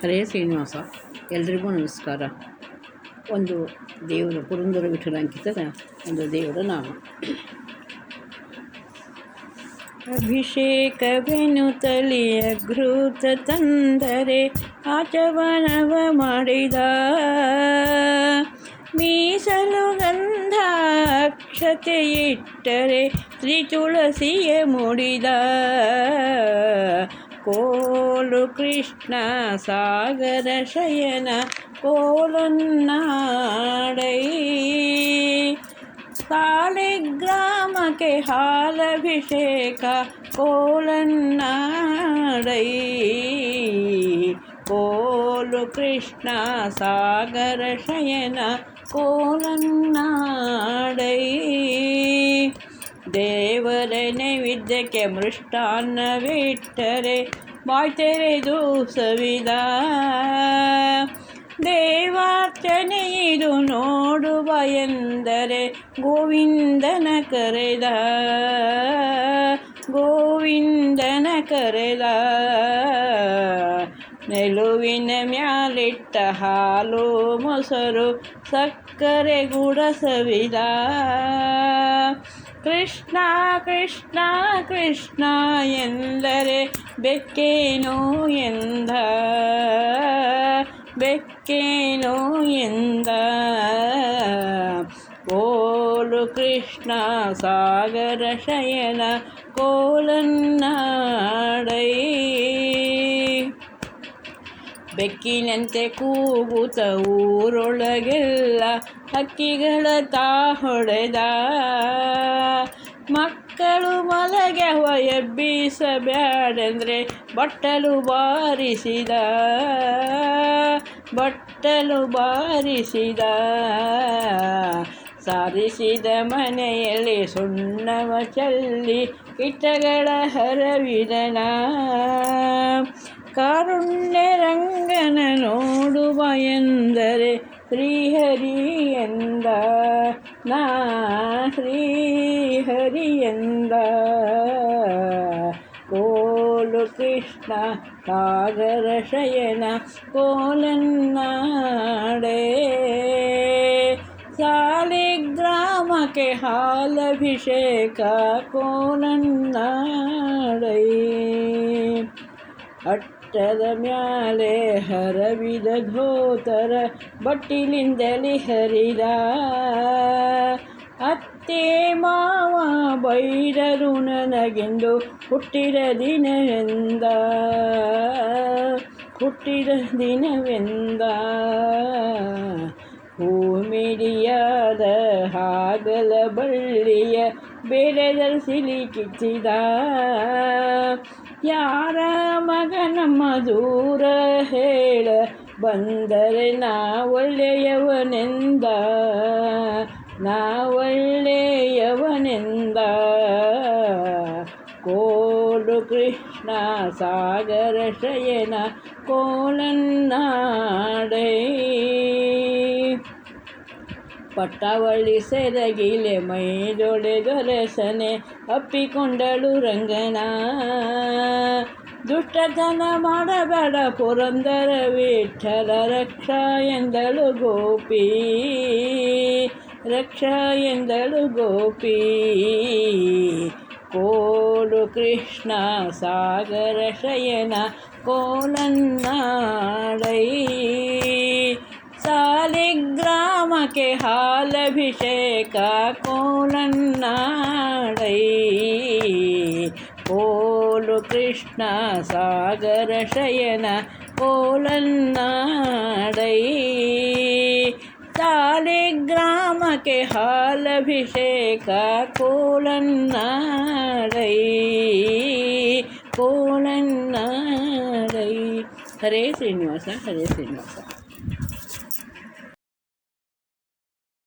ಹರೇ ಶ್ರೀನಿವಾಸ. ಎಲ್ರಿಗೂ ನಮಸ್ಕಾರ. ಒಂದು ದೇವರು ಪುರಂದರ ವಿಠಲಾಂಕಿತದ ಒಂದು ದೇವರ ನಾಮ. ಅಭಿಷೇಕವೆನುತಲಿಯ ಘೃತ ತಂದರೆ ಆಚಮನವ ಮಾಡಿದ, ಮೀಸಲು ಗಂಧ ಅಕ್ಷತೆ ಇಟ್ಟರೆ ತ್ರಿತುಳಸಿಯ ಮುಡಿದ, ಕೋಲು ಕೃಷ್ಣ ಸಾಗರ ಶಯನ ಕೋಲನ್ನಾಡೈ, ಸಾಲಿಗ್ರಾಮಕ್ಕೆ ಹಾಲಭಿಷೇಕ ಕೋಲನ್ನಾಡೈ, ಕೋಲು ಕೃಷ್ಣ ಸಾಗರ ಶಯನ ಕೋಲನ್ನಾಡೈ. ದೇವರ ನೈವೇದ್ಯಕ್ಕೆ ಮೃಷ್ಟಾನ್ನವಿಟ್ಟರೆ ಬಾಯ್ ತೆರೆದು ಸವಿದ, ದೇವಾರ್ಚನೆ ಇದು ನೋಡುವ ಎಂದರೆ ಗೋವಿಂದನ ಕರೆದ, ಗೋವಿಂದನ ಕರೆದ. ನೆಲುವಿನ ಮ್ಯಾಲಿಟ್ಟ ಹಾಲು ಮೊಸರು ಸಕ್ಕರೆ ಗುಡ ಸವಿದ, ಕೃಷ್ಣ ಕೃಷ್ಣ ಕೃಷ್ಣ ಎಂದರೆ ಬೆಕ್ಕೇನೋ ಎಂದ, ಬೆಕ್ಕೇನೋ ಎಂದ. ಕೋಲು ಕೃಷ್ಣ ಸಾಗರ ಶಯನ ಕೋಲನ್ನಾಡೈ, ಬೆಕ್ಕಿನಂತೆ ಕೂಗುತ್ತ ಊರೊಳಗೆಲ್ಲ ಹಕ್ಕಿಗಳ ತಾ ಹೊಡೆದ, ಮಕ್ಕಳು ಮಲಗ್ಯವ ಎಬ್ಬಿಸಬ್ಯಾಡಂದ್ರೆ ಬಟ್ಟಲು ಬಾರಿಸಿದ, ಬಟ್ಟಲು ಬಾರಿಸಿದ. ಸಾರಿಸಿದ ಮನೆಯಲ್ಲಿ ಸುಣ್ಣವ ಚಲ್ಲಿ ಕೀಟಗಳ ಹರವಿದನ, ಕಾರುಣ್ಯ ರಂಗನ ನೋಡುವ ಎಂದರೆ ಶ್ರೀಹರಿ ಎಂದ, ನಾ ಶ್ರೀಹರಿ ಎಂದ. ಕೋಲು ಕೃಷ್ಣ ಸಾಗರ ಶಯನ ಕೋಲನ್ನಾಡೇ, ಸಾಲಿಗ್ರಾಮಕ್ಕೆ ಹಾಲಭಿಷೇಕ ಕೋಲನ್ನಾಡೈ, ಅಟ್ಟದ ಮ್ಯಾಲೆ ಹರವಿದ ಧೋತರ ಬಟ್ಟಿಲಿಂದಲಿ ಹರಿದ, ಅತ್ತೆ ಮಾವ ಬೈದರು ನನಗೆಂದು ಹುಟ್ಟಿದ ದಿನವೆಂದ, ಹುಟ್ಟಿದ ದಿನವೆಂದ. ಹೂಮಿಡಿಯಾದ ಹಾಗಲ ಬಳ್ಳಿಯ ಬೇರೆದಲ್ಲಿ ಸಿಲಿಕಿಸಿದ, ಯಾರ ಮಗನಮ್ಮ ದೂರ ಹೇಳ ಬಂದರೆ ನಾ ಒಳ್ಳೆಯವನೆಂದ, ನಾ ಒಳ್ಳೆಯವನೆಂದ. ಕೋಲು ಕೃಷ್ಣ ಸಾಗರ ಶಯನ ಕೋಲನ್ನಾಡೈ, ಪಟ್ಟವಳ್ಳಿ ಸೆರಗಿಲೆ ಮೈದೊಡೆದೊರಸನೆ ಅಪ್ಪಿಕೊಂಡಳು ರಂಗನ, ದುಷ್ಟತನ ಮಾಡಬೇಡ ಪುರಂದರ ವಿಠಲ ರಕ್ಷಾ ಎಂದಳು ಗೋಪಿ, ರಕ್ಷಾ ಎಂದಳು ಗೋಪಿ. ಕೋಲು ಕೃಷ್ಣ ಸಾಗರ ಶಯನ ಕೋಲನ್ನಾಡೈ, ಸಾಲಿಗ್ರಾಮಕ್ಕೆ ಹಾಲಭಿಷೇಕ ಕೋಲನ್ನಾಡೈ, ಕೋಲು ಕೃಷ್ಣ ಸಾಗರ ಶಯನ ಕೋಲನ್ನಾಡೈ, ಸಾಲಿಗ್ರಾಮಕ್ಕೆ ಹಾಲಭಿಷೇಕ ಕೋಲನ್ನಾಡೈ, ಕೋಲನ್ನಾಡೈ. ಹರೇ ಶ್ರೀನಿವಾಸ, ಹರೇ ಶ್ರೀನಿವಾಸ.